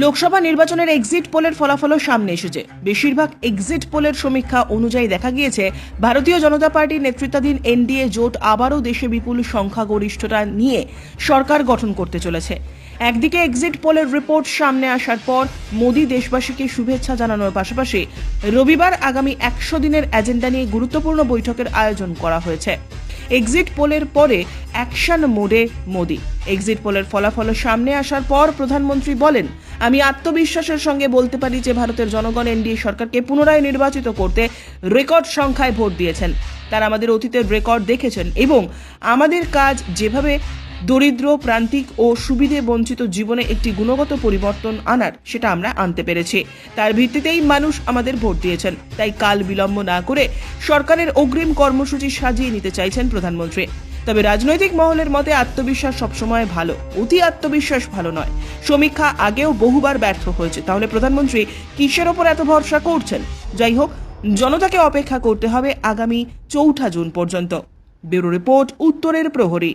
লোকসভা নির্বাচনের এক্সিট পোলের ফলাফলও সামনে এসেছে। বেশিরভাগ এক্সিট পোলের সমীক্ষা অনুযায়ী দেখা গিয়েছে ভারতীয় জনতা পার্টির নেতৃত্বাধীন এনডিএ জোট আবারও দেশে বিপুল সংখ্যাগরিষ্ঠতা নিয়ে সরকার গঠন করতে চলেছে। একদিকে এক্সিট পোলের রিপোর্ট সামনে আসার পর মোদী দেশবাসীকে শুভেচ্ছা জানানোর পাশাপাশি রবিবার আগামী 100 দিনের এজেন্ডা নিয়ে গুরুত্বপূর্ণ বৈঠকের আয়োজন করা হয়েছে। এক্সিট পোলের পরে অ্যাকশন মোডে মোদী। এক্সিট পোলের ফলাফল সামনে আসার পর প্রধানমন্ত্রী বলেন, আমি আত্মবিশ্বাসের সঙ্গে বলতে পারি যে ভারতের জনগণ এনডিএ সরকারকে পুনরায় নির্বাচিত করতে রেকর্ড সংখ্যায় ভোট দিয়েছেন। তারা আমাদের অতীতের রেকর্ড দেখেছেন এবং আমাদের কাজ যেভাবে দরিদ্র, প্রান্তিক ও সুবিধে বঞ্চিত জীবনে একটি গুণগত পরিবর্তন আনার, সেটা আমরা আনতে পেরেছি। তার ভিত্তিতেই মানুষ আমাদের ভোট দিয়েছেন। তাই কাল বিলম্ব না করে সরকারের অগ্রিম কর্মসূচি সাজিয়ে নিতে চাইছেন প্রধানমন্ত্রী। তবে রাজনৈতিক মহলের মতে আত্মবিশ্বাস সবসময় ভালো, অতি আত্মবিশ্বাস ভালো নয়। সমীক্ষা আগেও বহুবার ব্যর্থ হয়েছে। তাহলে প্রধানমন্ত্রী কিসের ওপর এত ভরসা করছেন? যাই হোক, জনতাকে অপেক্ষা করতে হবে আগামী 4 জুন পর্যন্ত। ব্যুরো রিপোর্ট, উত্তরের প্রহরী।